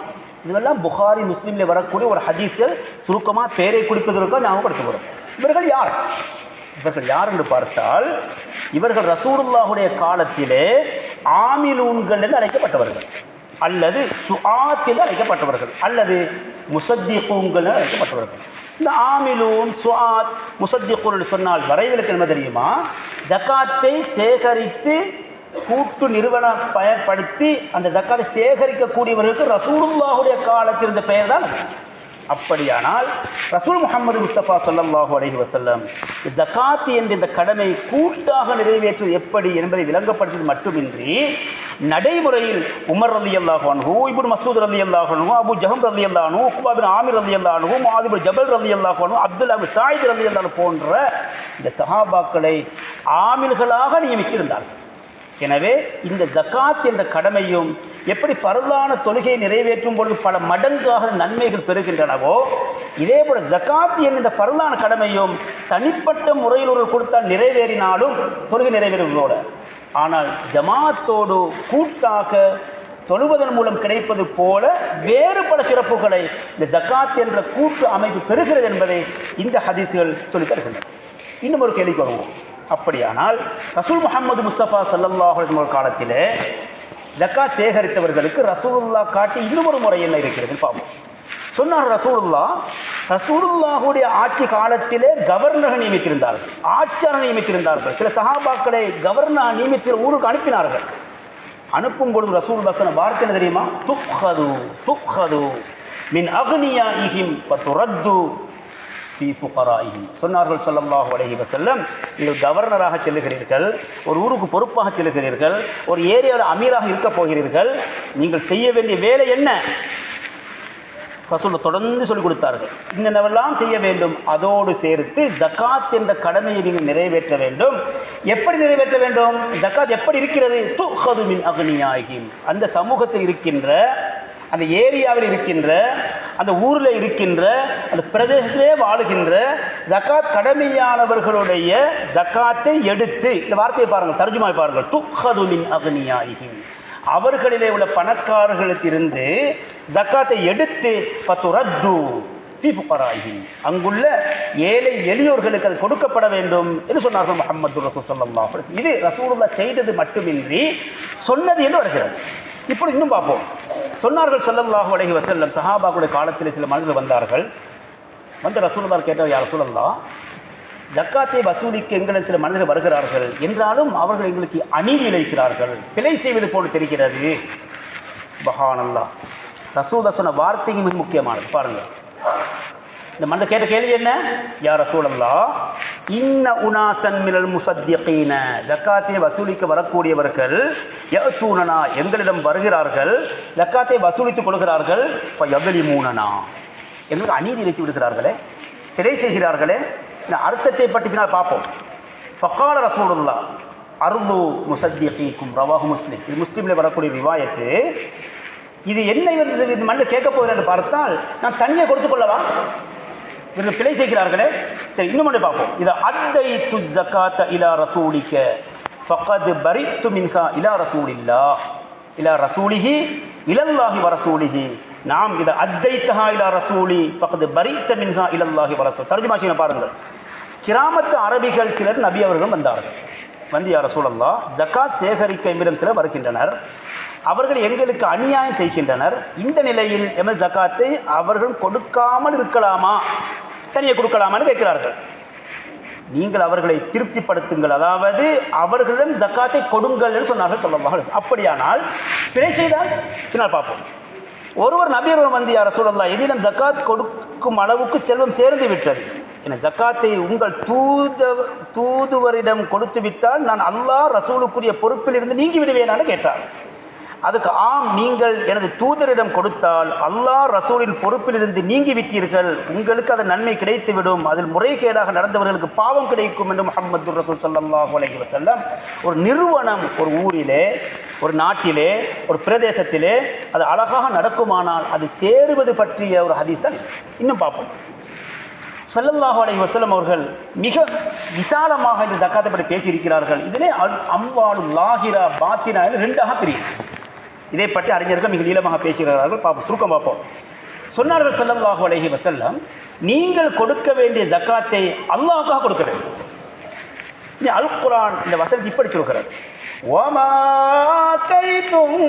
இதெல்லாம் புகாரி முஸ்லிம்ல வரக்கூடிய ஒரு ஹதீஸ்கள். சுருக்கமா பேரை குறிப்பதற்காக ஞாபகப்படுத்துகிறோம். இவர்கள் யார்? இவர்கள் யார் என்று பார்த்தால் இவர்கள் ரசூலுல்லாஹுடைய காலத்திலே ஆமிலூன்கள் என்று அழைக்கப்பட்டவர்கள், அல்லது சுஆத் என்று அழைக்கப்பட்டவர்கள், அல்லது முஸத்திகூன்கள் என்று அழைக்கப்பட்டவர்கள். இந்த ஆமிலூன், சுஆத், முஸத்திகூன் சொன்னால் வரைவிலக்கு என்ன தெரியுமா? ஜகாத்தை சேகரித்து கூட்டு நிறுவனம் பயன்படுத்தி அந்த ஜக்காத்தை சேகரிக்கக்கூடியவர்களுக்கு ரசூலுல்லாஹுடைய காலத்தில் இந்த பெயர் தான். அப்படியானால் ரசூல் முஹம்மது முஸ்தபா ஸல்லல்லாஹு அலைஹி வஸல்லம் ஜகாத் என்ற இந்த கடமை கூட்டாக நிறைவேற்றுவது எப்படி என்பதை விளங்கப்படுத்தியது மட்டுமின்றி நடைமுறையில் உமர் ரலியல்லாஹு அன்ஹு, இப்னு மஸ்ஊத் ரலியல்லாஹு அன்ஹு, அபு ஜஹம் ரலியல்லாஹு அன்ஹு, உக்பா பின் ஆமிர் ரலியல்லாஹு அன்ஹு, முஆத் பின் ஜபல் ரலியல்லாஹு அன்ஹு, அப்துல்லாஹ் பின் ஸாயித் ரலியல்லாஹு அன்ஹு போன்ற இந்த சஹாபாக்களை ஆமில்களாக நியமித்திருந்தார்கள். எனவே இந்த ஜகாத் என்ற கடமையும் எப்படி பரலான தொழுகையை நிறைவேற்றும் பொழுது பல மடங்காக நன்மைகள் பெறுகின்றனவோ இதே போல ஜகாத் என்ற பரலான கடமையும் தனிப்பட்ட முறையில் ஒரு கொடுத்தால் நிறைவேறினாலும் தொழுகை நிறைவேறுவதோடு, ஆனால் ஜமாத்தோடு கூட்டாக தொழுவதன் மூலம் கிடைப்பது போல வேறு பல சிறப்புகளை இந்த ஜகாத் என்ற கூட்டு அமைப்பு பெறுகிறது என்பதை இந்த ஹதீஸ்கள் சொல்லித் தருகின்றன. இன்னும் ஒரு கேள்விக்கு வருவோம். அப்படியானால் ரசூல் முஹம்மது முஸ்தபா ஸல்லல்லாஹு அலைஹி வஸல்லம் காலத்திலே ஜக்காத் சேகரித்தவர்களுக்கு ரசூலுல்லாஹ் காட்டி இன்னும் ஒரு முறை என்ன இருக்கிறது பார்ப்போம். சொன்னார் ரசூலுல்லாஹுடைய ஆட்சி காலத்திலே கவர்னர் நியமித்திருந்தார்கள், ஆட்சியாளர் நியமித்திருந்தார்கள். சில சஹாபாக்களை கவர்னர் நியமித்து ஊருக்கு அனுப்பினார்கள். அனுப்பும் பொழுது ரசூலுல்லாஹ் சொன்ன வார்த்தை என்ன தெரியுமா? துக்ஹது மின் அக்னியாஇஹிம் வதுரத்து ஃபீ ஃபுகராஇஹிம். சொன்னார்கள் ஸல்லல்லாஹு அலைஹி வஸல்லம், நீங்கள் கவர்னராக செல்லுகிறீர்கள், ஒரு ஊருக்கு பொறுப்பாக செல்லுகிறீர்கள், ஒரு ஏரியாவில் அமீராக இருக்க போகிறீர்கள், நீங்கள் செய்ய வேண்டிய வேலை என்ன? ரசூல் தொடர்ந்து சொல்லிக் கொடுத்தார்கள். இன்னென்னவெல்லாம் செய்ய வேண்டும், அதோடு சேர்த்து ஜகாத் என்ற கடமையை நீங்கள் நிறைவேற்ற வேண்டும். எப்படி நிறைவேற்ற வேண்டும்? ஜகாத் எப்படி இருக்கிறது? துக்ஹது மின் அக்னியாஇஹிம், அந்த சமூகத்தில் இருக்கின்ற, அந்த ஏரியாவில் இருக்கின்ற, அந்த ஊரில் இருக்கின்ற, அந்த பிரதேசத்திலே வாழுகின்ற ஜகாத் கடமையானவர்களுடைய ஜகாத்தை எடுத்து, இந்த வார்த்தையை பாருங்கள், தர்ஜுமாவை பாருங்கள். துக்ஹது மின் அக்னியாஇஹிம், அவர்களிலே உள்ள பணக்காரர்களுக்கு இருந்து ஜக்காத்தை எடுத்து ஃபதுரத்து ஃபீ ஃபுகராஹி, அங்குள்ள ஏழை எளியோர்களுக்கு அது கொடுக்கப்பட வேண்டும் என்று சொன்னார்கள் முஹம்மது ரசூல் ஸல்லல்லாஹு அலைஹி வஸல்லம். இது ரசூலுல்லாஹ் செய்தது மட்டுமின்றி சொன்னது என்று வருகிறது. இப்போ இன்னும் பார்ப்போம். சொன்னார்கள் ஸல்லல்லாஹு அலைஹி வஸல்லம், சஹாபாக்களுடைய காலத்தில் சில மனிதர்கள் வந்தார்கள். வந்து ரசூலுல்லாஹ் கேட்டார், யா ரசூலல்லாஹ், ஜக்காத்தை வசூலிக்க எங்களிடம் சில மனிதர்கள் வருகிறார்கள், என்றாலும் அவர்கள் எங்களுக்கு அநீதி இழைக்கிறார்கள், பிழை செய்வது போல தெரிகிறது. சுப்ஹானல்லாஹ். ரசூலுல்லாஹ் சொன்ன வார்த்தை மிக முக்கியமானது. பாருங்க, இந்த மனிதர் கேட்ட கேள்வி என்ன? யா ரசூலல்லாஹ், இன்ன உனாசன் மினல் முஸத்திகீன, ஜக்காத்தை வசூலிக்க வரக்கூடியவர்கள் யஅதூனனா, எங்களிடம் வருகிறார்கள், ஜக்காத்தை வசூலித்துக் கொள்கிறார்கள், ஃபயظلمூனனா, எங்களுக்கு அநீதி இழைத்து விடுகிறார்களே, பிழை செய்கிறார்களே. இந்த அர்த்தத்தை பற்றி பின்னால் பார்ப்போம். ஃபகால ரசூலுல்லாஹ் அர்து முஸத்திகீக்கும், ரவாஹு முஸ்லிம். இது முஸ்லிமில் வரக்கூடிய ரிவாயத்து. இது என்ன இந்த மனிதர் கேட்க போகிறேன் என்று பார்த்தால், நான் தனியாக கொடுத்துக் கொள்ளவா, இவர்கள் பிழை செய்கிறார்களே. சரி, இன்னும் ஒன்று பார்ப்போம். இதை அத்தைத்து ஜக்காத்த இலா ரசூலிக்க ஃபகத் பரித்து மின்ஹா இலா ரசூலில்லாஹ் இலா ரசூலிஹி இலல்லாஹி வ ரசூலிஹி, நாம் இதை அத்தைத்தஹா இலா ரசூலி ஃபகத் பரித்த மின்ஹா இலல்லாஹி வ ரசூல். தர்ஜுமா செய்ய பாருங்கள். கிராமத்து அரபிகள் சிலர் நபி அவர்களும் வந்தார்கள். வந்து, யா ரசூலல்லாஹ், ஜக்காத் சேகரிக்க எம்மிடம் சிலர் வருகின்றனர், அவர்கள் எங்களுக்கு அநியாயம் செய்கின்றனர், இந்த நிலையில் எமது ஜக்காத்தை அவர்கள் கொடுக்காமல் இருக்கலாமா, தனியே கொடுக்கலாமான்னு கேட்கிறார்கள். நீங்கள் அவர்களை திருப்திப்படுத்துங்கள், அதாவது அவர்களிடம் ஜக்காத்தை கொடுங்கள் என்று சொன்னார்கள் ஸல்லல்லாஹு அலைஹி வஸல்லம். அப்படியானால் பிழை செய்தால் பின்னால் பார்ப்போம். ஒருவர் நபியர் வந்து, யா ரசூலல்லாஹ், எதிலும் ஜக்காத் கொடுக்கும் அளவுக்கு செல்வம் சேர்ந்து விட்டது, என ஜக்காத்தை உங்கள் தூதுவரிடம் கொடுத்து விட்டால் நான் அல்லாஹ் ரசூலுக்குரிய பொறுப்பில் இருந்து நீங்கி விடுவேனான்னு கேட்டார். அதுக்கு ஆம், நீங்கள் எனது தூதரிடம் கொடுத்தால் அல்லாஹ் ரசூலின் பொறுப்பில் இருந்து நீங்கி விட்டீர்கள், உங்களுக்கு அது நன்மை கிடைத்துவிடும், அதில் முறைகேடாக நடந்தவர்களுக்கு பாவம் கிடைக்கும் என்று முஹம்மது ரசூல் ஸல்லல்லாஹு அலைஹி வஸல்லம். ஒரு நிறுவனம் ஒரு ஊரிலே, ஒரு நாட்டிலே, ஒரு பிரதேசத்திலே அது அழகாக நடக்குமானால் அது சேருவது பற்றிய ஒரு ஹதீஸ் தான். இன்னும் பார்ப்போம். ஸல்லல்லாஹு அலைஹி வஸல்லம் அவர்கள் மிக விசாலமாக இந்த ஜக்காத்தை பற்றி பேசியிருக்கிறார்கள். இதிலே அம்வாலு லாஹிரா பாத்தினா ரெண்டாக பிரியும். இதை பற்றி அறிஞர்கள் மிக நீளமாக பேசுகிறார்கள். பார்ப்போம், சுருக்கம் பார்ப்போம். சொன்னார்கள் ஸல்லல்லாஹு அலைஹி வஸல்லம், நீங்கள் கொடுக்க வேண்டிய ஜக்காத்தை அல்லாஹ்வுக்காக கொடுக்க வேண்டும். அல் குர்ஆன் இந்த வசனத்தை இப்படி சொல்கிறது, வமா கைதும்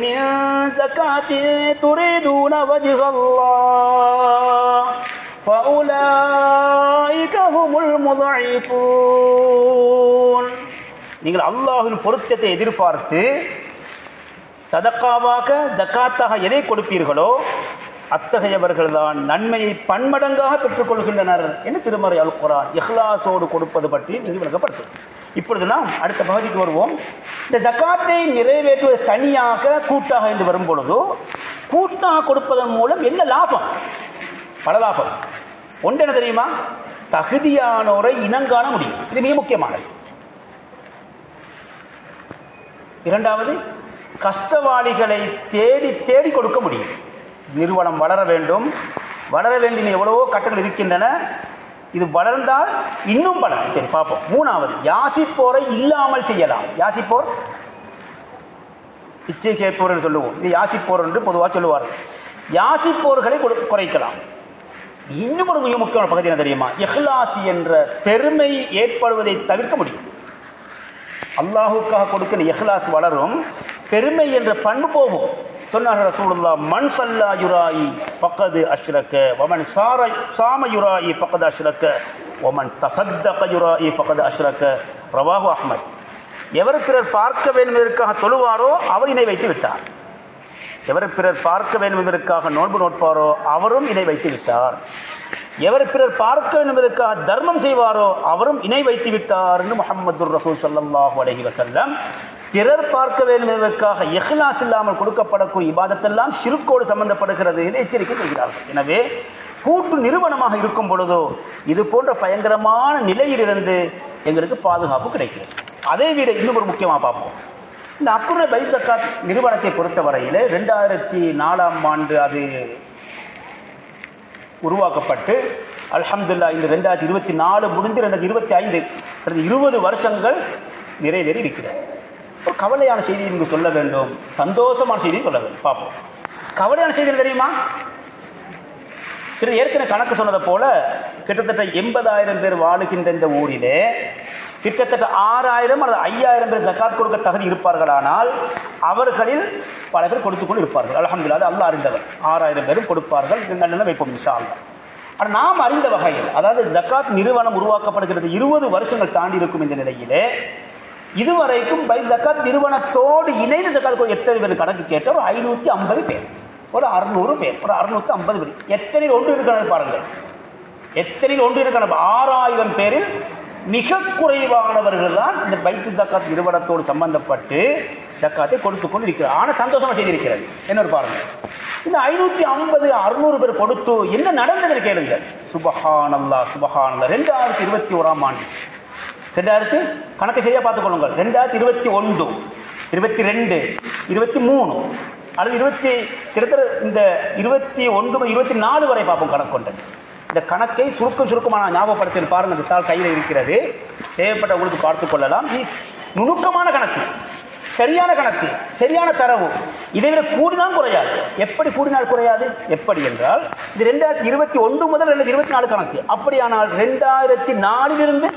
மின் ஜகாத்தி துரிதுன வஜ்ஹல்லாஹ் ஃபஉலாயிக ஹுமுல் முضعفون. நீங்கள் அல்லாஹ்வின் பொருத்தத்தை எதிர்பார்த்து சதக்காவாக ஜக்காத்தாக எதை கொடுப்பீர்களோ அத்தகையவர்கள் தான் நன்மையை பன்மடங்காக பெற்றுக்கொள்கின்றனர் என்று திருமறை அல் குர்ஆன் இஹ்லாஸோடு கொடுப்பது பற்றி விளக்கப்படுத்தும். இப்பொழுது நாம் அடுத்த பகுதிக்கு வருவோம். இந்த ஜக்காத்தை நிறைவேற்றுவது தனியாக கூட்டாக என்று வரும் பொழுதோ, கூட்டாக கொடுப்பதன் மூலம் என்ன லாபம்? பல லாபம். ஒன்று என்ன தெரியுமா? தகுதியானோரை இனங்காண முடியும். இது மிக முக்கியமானது. இரண்டாவது, கஷ்டவாளிகளை தேடி தேடி கொடுக்க முடியும். நிறுவனம் வளர வேண்டும், வளர வேண்டிய எவ்வளவோ கட்டங்கள் இருக்கின்றன, இது வளர்ந்தால் இன்னும் பலன். சரி, பார்ப்போம். மூணாவது, யாசிப்போரை இல்லாமல் செய்யலாம். யாசிப்போர் இச்சை கேட்போர் என்று சொல்லுவோம். இது யாசிப்போர் என்று பொதுவாக சொல்லுவார்கள். யாசிப்போர்களை குறைக்கலாம். இன்னும் ஒரு மிக முக்கியமான பகுதி என்ன தெரியுமா? இஹ்லாஸ் என்ற பெருமை ஏற்படுவதை தவிர்க்க முடியும். அல்லாஹுக்காக கொடுக்கிற இஹ்லாஸ் வளரும், பெருமை என்ற பண்பு போகும். சொன்னார்கள் ரசூலுல்லாஹ், மன் ஸல்லா யுராயி ஃபக்கத் அஷ்ரக வமன் சாம யுராயி ஃபக்கத் அஷ்ரக வமன் தஸத்தக யுராயி ஃபக்கத் அஷ்ரக. ரவாஹு அஹ்மத். எவர் பிறர் பார்க்க வேண்டும் என்பதற்காக தொழுவாரோ அவர் இணை வைத்து விட்டார். எவர் பிறர் பார்க்க வேண்டும் என்பதற்காக நோன்பு நோட்பாரோ அவரும் இணை வைத்து விட்டார். எவர் பிறர் பார்க்க வேண்டும் என்பதற்காக தர்மம் செய்வாரோ அவரும் இணை வைத்து விட்டார் என்று முஹம்மது ரசூல் ஸல்லல்லாஹு அலைஹி வஸல்லம். பிறர் பார்க்க வேண்டும் என்பதற்காக இஹ்லாஸ் இல்லாமல் கொடுக்கப்படக்கூடிய இபாதத்தெல்லாம் ஷிர்க்கோடு சம்பந்தப்படுகிறது என்று எச்சரிக்கை செய்கிறார்கள். எனவே கூட்டு நிறுவனமாக இருக்கும் பொழுதோ இது போன்ற பயங்கரமான நிலையிலிருந்து எங்களுக்கு பாதுகாப்பு கிடைக்கிறது. அதை விட இன்னும் ஒரு முக்கியமாக பார்ப்போம். இந்த அக்குர்ன பைத் ஜக்காத் நிறுவனத்தை பொறுத்தவரையில் 2004ஆம் ஆண்டு அது உருவாக்கப்பட்டு அல்ஹம்துலில்லாஹ் இந்த 2024 முடிந்து 2025 20 வருஷங்கள் நிறைவேறி இருக்கிறது. ஒரு கவலையான செய்தி இங்கு சொல்ல வேண்டும், சந்தோஷமான செய்தி சொல்ல வேண்டும். பார்ப்போம். கவலையான செய்தி தெரியுமா? ஏற்கனவே கணக்கு சொன்னதை போல கிட்டத்தட்ட 80,000 பேர் வாழுகின்ற இந்த ஊரிலே கிட்டத்தட்ட 6,000 அல்லது 5,000 பேர் ஜக்காத் கொடுக்க தகுதி இருப்பார்களானால் அவர்களில் பல பேர் கொடுத்துக்கொண்டு இருப்பார்கள். அல்ஹம்துலில்லாஹ், அது அல்லாஹ் அறிந்தவர். 6,000 பேரும் கொடுப்பார்கள். நல்ல வைப்போம் இன்ஷா அல்லாஹ். ஆனால் நாம் அறிந்த வகையில், அதாவது ஜக்காத் நிறுவனம் உருவாக்கப்படுகிறது 20 வருஷங்கள் தாண்டி இருக்கும் இந்த நிலையிலே இதுவரைக்கும் ஜக்காத் நிறுவனத்தோடு இணைந்து ஜக்காத் எத்தனை பேர் கணக்கு கேட்டால் 550 பேர், ஒரு 600 பேர், ஒரு 650 பேர். எத்தனையில் ஒன்று இருக்கிறது பாருங்கள், எத்தனையில் ஒன்று இருக்கிற 6,000 பேரில் மிக குறைவானவர்கள் தான் இந்த பைத்துல் ஜக்காத் நிறுவனத்தோடு சம்பந்தப்பட்டு ஜக்காத்தை கொடுத்து கொண்டு இருக்கிறார். ஆனால் சந்தோஷமாக செய்திருக்கிறது. என்ன பாருங்க, இந்த 550 600 பேர் கொடுத்து என்ன நடந்தது கேளுங்க. சுபஹானல்லாஹ் சுபஹானல்லாஹ். 2021ஆம் ஆண்டு, 2000 கணக்கு செய்ய பார்த்துக் கொள்ளுங்கள். 2021, 22, 23 அல்லது கிட்டத்தட்ட இந்த 21, 24 வரை பார்ப்போம் கணக்கு கொண்டது. இந்த கணக்கை சுருக்கமான ஞாபகப்படுத்தி பாருங்கள். இந்த தாள் கையில் இருக்கிறது, தேவைப்பட்ட உங்களுக்கு பார்த்துக் கொள்ளலாம். நுணுக்கமான கணக்கு, சரியான கணக்கு, சரியான தரவு. இதை விட கூடினால் குறையாது. எப்படி கூடினால் குறையாது? எப்படி என்றால் இது 2021 முதல் 2024 கணக்கு. அப்படியானால் 2004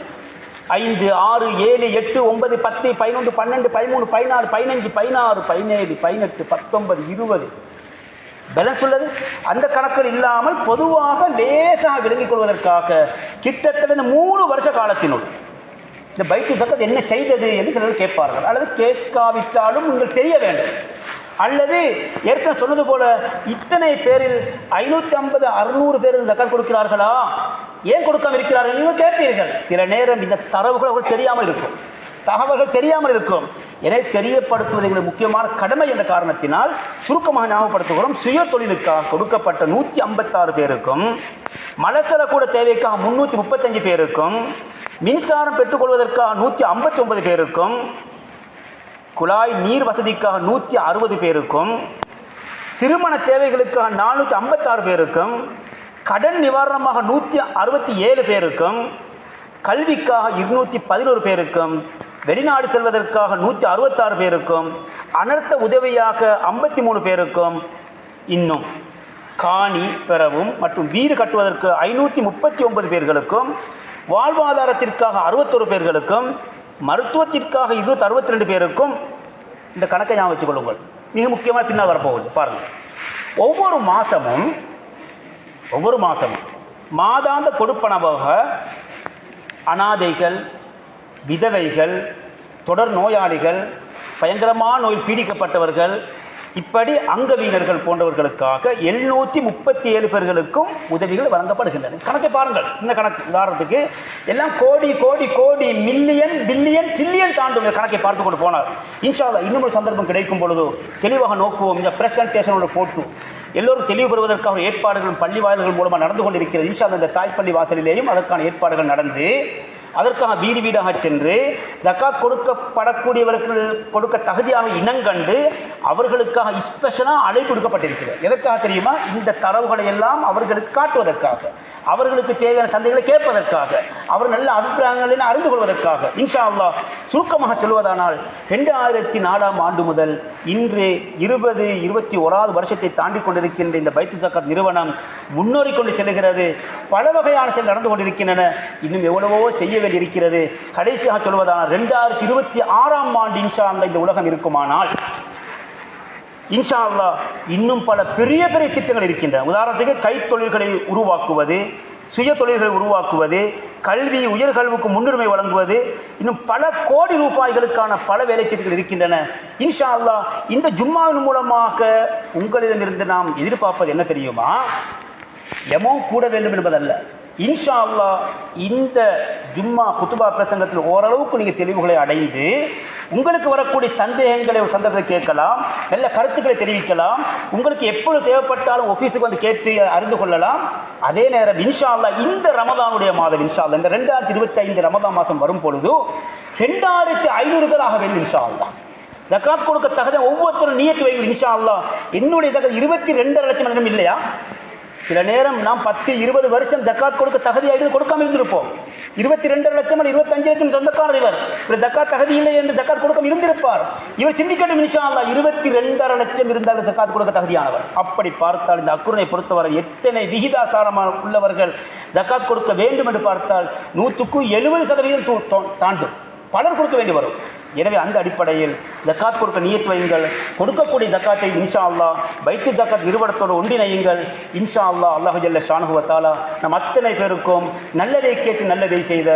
5, 6, 7, 8, 9, 10, 11, 12, 13, 14, 15, 16, 17, 18, 19, 20 பேலன்ஸ் உள்ளது. அந்த கணக்குகள் இல்லாமல் பொதுவாக லேசாக விளங்கிக் கொள்வதற்காக கிட்டத்தட்ட 3 வருஷ காலத்தினுள் இந்த பைத்துல் ஜக்காத் என்ன செய்தது என்று சிலர் கேட்பார்கள். அல்லது கேட்காவிட்டாலும் நீங்கள் தெரிய வேண்டும். அல்லது ஏற்கனவே சொன்னது போல இத்தனை பேரில் 550 600 பேர் ஜக்காத் கொடுக்கிறார்களா, ஏன் கொடுக்காம இருக்கிறார்கள் நீங்கள் கேட்பீர்கள். சில நேரம் இந்த தரவுகள் அவர்கள் தெரியாமல் இருக்கும், தகவல்கள் தெரியாமல் இருக்கும். எனவே தெரியப்படுத்துவது எங்களுக்கு முக்கியமான கடமை என்ற காரணத்தினால் சுருக்கமாக ஞாபகப்படுத்துகிறோம். சுய தொழிலுக்காக கொடுக்கப்பட்ட 156 பேருக்கும், மலசல கூட தேவைக்காக 335 பேருக்கும், மின்சாரம் பெற்றுக்கொள்வதற்காக 159 பேருக்கும், குழாய் நீர் வசதிக்காக 160 பேருக்கும், திருமண தேவைகளுக்காக 456 பேருக்கும், கடன் நிவாரணமாக 167 பேருக்கும், கல்விக்காக 211 பேருக்கும், வெளிநாடு செல்வதற்காக 166 பேருக்கும், அனர்த்த உதவியாக 53 பேருக்கும், இன்னும் காணி பெறவும் மற்றும் வீடு கட்டுவதற்கு 539 பேர்களுக்கும், வாழ்வாதாரத்திற்காக 61 பேர்களுக்கும், மருத்துவத்திற்காக 262 பேருக்கும். இந்த கணக்கை ஞாபகம் வச்சுக் கொள்ளுங்கள். மிக முக்கியமாக பின்னால் வரப்போகுது பாருங்கள். ஒவ்வொரு மாதமும் மாதாந்த கொடுப்பனவாக அனாதைகள், விதவைகள், தொடர் நோயாளிகள், பயங்கரமான நோயில் பீடிக்கப்பட்டவர்கள், இப்படி அங்கவீனர்கள் போன்றவர்களுக்காக 737 பேர்களுக்கும் உதவிகள் வழங்கப்படுகின்றன. கணக்கை பாருங்கள். இந்த கணக்கு உதாரணத்துக்கு எல்லாம் கோடி கோடி கோடி மில்லியன் பில்லியன் ட்ரில்லியன் தாண்டும் கணக்கை பார்த்து கொண்டு போனார். இன்ஷா அல்லாஹ் இன்னும் ஒரு சந்தர்ப்பம் கிடைக்கும் பொழுதோ தெளிவாக நோக்குவோம். இந்த பிரசன்டேஷனோட போட்டு எல்லோரும் தெளிவு பெறுவதற்காக ஏற்பாடுகளும் பள்ளி வாயில்கள் மூலமாக நடந்து கொண்டிருக்கிறது. இன்ஷா அல்லாஹ் இந்த தாய்ப்பள்ளி வாசலிலேயும் அதற்கான ஏற்பாடுகள் நடந்து அதற்காக வீடு வீடாக சென்று ஜக்காத் கொடுக்கப்படக்கூடியவர்கள் கொடுக்க தகுதியான இனங்கண்டு அவர்களுக்காக ஸ்பெஷலாக அழைப்பு கொடுக்கப்பட்டிருக்கிறது. எதற்காக தெரியுமா? இந்த தரவுகளை எல்லாம் அவர்களுக்கு காட்டுவதற்காக, அவர்களுக்கு தேவையான சந்தைகளை கேட்பதற்காக, அவர் நல்ல அபிப்பிராயங்களை அறிந்து கொள்வதற்காக. இன்ஷா அல்லாஹ் சுருக்கமாக சொல்வதானால் 2004ஆம் ஆண்டு முதல் இன்று 2021 வருஷத்தை தாண்டி கொண்டிருக்கின்ற இந்த பைத்துல் ஜக்காத் நிறுவனம் முன்னேறி கொண்டு செல்கிறது. பல வகையான செயல் நடந்து கொண்டிருக்கின்றன. இன்னும் எவ்வளவோ செய்ய இருக்கிறது. கடைசியாக சொல்வதானால் 2026ஆம் ஆண்டு இன்ஷா அல்லாஹ் இந்த உலகம் இருக்குமானால் இன்ஷா அல்லாஹ் இன்னும் பல பெரிய பெரிய திட்டங்கள் இருக்கின்றன. உதாரணத்துக்கு கைத்தொழில்களை உருவாக்குவது, சுய தொழில்களை உருவாக்குவது, கல்வி உயர்கல்விக்கு முன்னுரிமை வழங்குவது, இன்னும் பல கோடி ரூபாய்களுக்கான பல வேலை திட்டங்கள் இருக்கின்றன. இன்ஷா அல்லாஹ் இந்த ஜும்மாவின் மூலமாக உங்களிடமிருந்து நாம் எதிர்பார்ப்பது என்ன தெரியுமா? எமௌண்ட் கூட வேண்டும் என்பதல்ல. இன்ஷா அல்லாஹ் இந்த ஜும்மா குத்துபா பிரசங்கத்தில் ஓரளவுக்கு நீங்கள் தெளிவுகளை அடைந்து உங்களுக்கு வரக்கூடிய சந்தேகங்களை ஒரு சந்தர்ப்பத்தை கேட்கலாம், நல்ல கருத்துக்களை தெரிவிக்கலாம், உங்களுக்கு எப்பொழுது தேவைப்பட்டாலும் ஆஃபீஸுக்கு வந்து கேட்டு அறிந்து கொள்ளலாம். அதே நேரம் இன்ஷா அல்லாஹ் இந்த ரமதானுடைய மாதம் இன்ஷா அல்லாஹ் இந்த 2025 ரமதான் மாதம் வரும் பொழுது 2500 பேர் ஆக வேண்டும். இன்ஷா அல்லாஹ் ஜக்காத் கொடுக்க தகுந்த ஒவ்வொருத்தரும் நியத்து வைங்கள். இன்ஷா அல்லாஹ் என்னுடைய ஜக்காத் 22.5 லட்சம் இல்லையா? சில நேரம் நாம் 10-20 வருஷம் ஜக்காத் கொடுக்க தகுதியாக கொடுக்காம இருந்திருப்போம். 22 லட்சம் 25 லட்சம் சொந்தக்காரர் இவர் ஜக்காத் தகுதி இல்லை என்று ஜக்காத் கொடுக்க இருந்திருப்பார். இவர் சிந்திக்கட்டும், இன்ஷா அல்லாஹ் 22.5 லட்சம் இருந்தாலும் ஜக்காத் கொடுக்க தகுதியானவர். அப்படி பார்த்தால் இந்த அக்குரனை பொறுத்தவரை எத்தனை விகிதாசாரமாக உள்ளவர்கள் ஜக்காத் கொடுக்க வேண்டும் என்று பார்த்தால் 100% தாண்டும். பலர் கொடுக்க வேண்டி வரும். எனவே அந்த அடிப்படையில் ஜக்காத் கொடுக்க நியத் வையுங்கள். கொடுக்கக்கூடிய ஜக்காத்தை இன்ஷா அல்லாஹ் பைத்து ஜக்காத் நிறுவனத்தோடு ஒன்றிணையுங்கள். இன்ஷா அல்லாஹ் அல்லாஹு ஜல்ல ஷானுஹு வ தஆலா நம் அத்தனை பேருக்கும் நல்லதை கேட்டு நல்லதை செய்த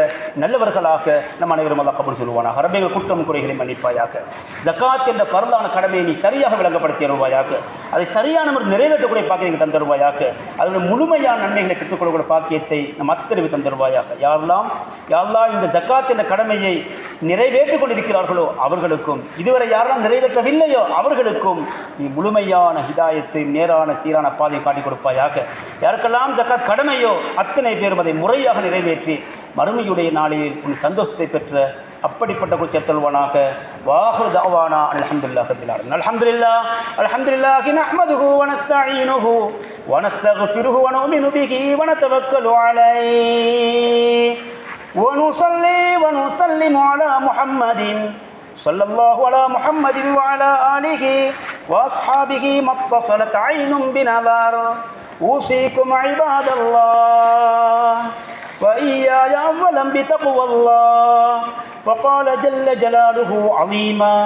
நல்லவர்களாக நம் அனைவரும் அல்லாஹ் கபூல் சொல்வானாக. ரப்பேங்கள் குற்றம் குறைகளை மன்னிப்பாயாக. ஜக்காத் என்ற பரலான கடமையை நீ சரியாக விளங்கப்படுத்தி தருவாயாக. அதை சரியான முறை நிறைவேற்றக்கூடிய பாக்கியத்தை தந்தருவாயாக. அதனுடைய முழுமையான நன்மைகளை பெற்றுக்கொள்ளக்கூடிய பாக்கியத்தை நம் அத்தனை தந்தருவாயாக. யாரெல்லாம் இந்த ஜக்காத் என்ற கடமையை நிறைவேற்றிக் கொண்டிருக்கிறார்களோ அவர்களுக்கும், இதுவரை யாரெல்லாம் நிறைவேற்றவில்லையோ அவர்களுக்கும் நீ முழுமையான ஹிதாயத்தை நேரான சீரான பாதையை காட்டிக் கொடுப்பாயாக. யாருக்கெல்லாம் ஜக்காத் கடமையோ அத்தனை பேரும் அதை முறையாக நிறைவேற்றி மறுமையுடைய நாளில் உன் சந்தோஷத்தை பெற்ற அப்படிப்பட்ட குச்சத்தல்வானாக. வாஹிரு தஅவானா அல்ஹம்துலில்லாஹி ரப்பில் ஆலமீன். அல்ஹம்துலில்லாஹி நஹ்மதுஹு வ நஸ்தஈனுஹு வ நஸ்தக்ஃபிருஹு வ நு'மினு பிஹி வ நதவக்கலு அலைஹி ونصلي ونسلم على محمد صلى الله على محمد وعلى آله وأصحابه ما اتصلت عين بنظر. أوصيكم عباد الله وإياي أولا بتقوى الله. وقال جل جلاله عظيما: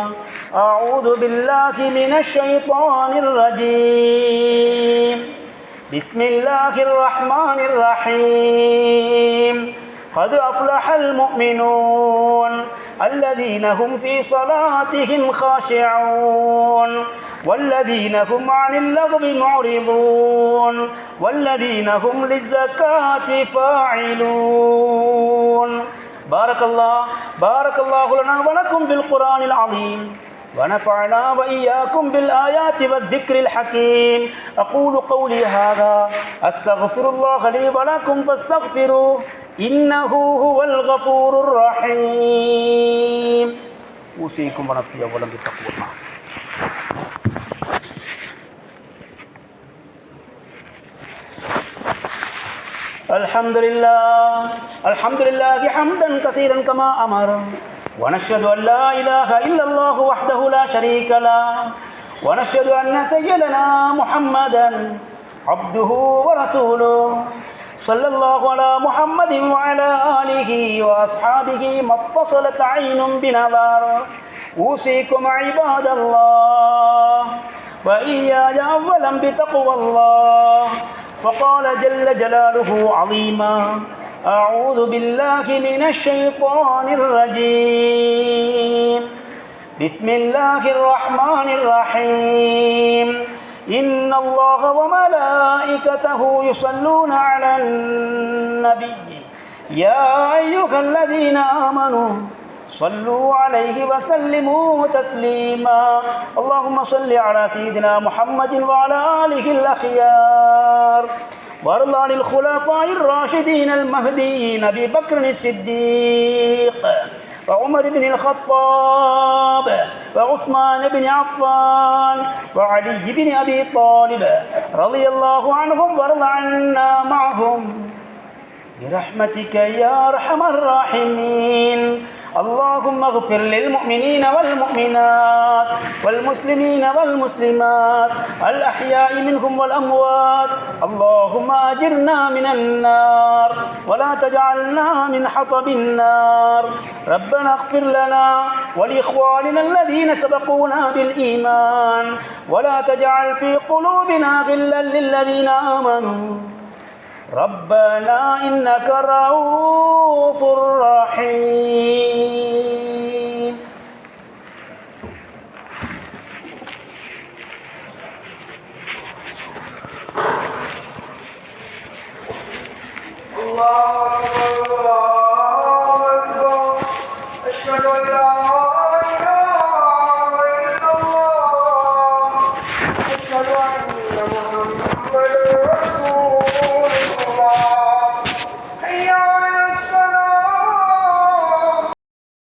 أعوذ بالله من الشيطان الرجيم. بسم الله الرحمن الرحيم. قد أفلح المؤمنون الذين هم في صلاتهم خاشعون والذين هم عن اللغو معرضون والذين هم للزكاة فاعلون. بارك الله لنا ولكم بالقرآن العظيم ونفعنا وإياكم بالآيات والذكر الحكيم. أقول قولي هذا أستغفر الله لي ولكم فاستغفروه إنه هو الغفور الرحيم. أوصيكم ونفسي أولا بتقوى الله. الحمد لله حمدا كثيرا كما أمر. ونشهد أن لا إله إلا الله وحده لا شريك له. ونشهد أن سيدنا محمدا عبده ورسوله. صلى الله على محمد وعلى آله وأصحابه ما اتصلت عين بنظر. أوصيكم عباد الله وإياي أولا بتقوى الله. وقال جل جلاله عظيما: أعوذ بالله من الشيطان الرجيم. بسم الله الرحمن الرحيم. إن الله وملائكته يصلون على النبي يا أيها الذين آمنوا صلوا عليه وسلموا تسليما. اللهم صل على سيدنا محمد وعلى آله الأخيار. وارض عن الخلفاء الراشدين المهديين أبي بكر الصديق وعمر بن الخطاب وعثمان بن عفان وعلي بن أبي طالب رضي الله عنهم وارض عنا معهم برحمتك يا أرحم الراحمين. اللهم اغفر للمؤمنين والمؤمنات والمسلمين والمسلمات الأحياء منهم والأموات. اللهم أجرنا من النار ولا تجعلنا من حطب النار. ربنا اغفر لنا ولإخواننا الذين سبقونا بالإيمان ولا تجعل في قلوبنا غلا للذين آمنوا ربنا إنك رؤوف رحيم.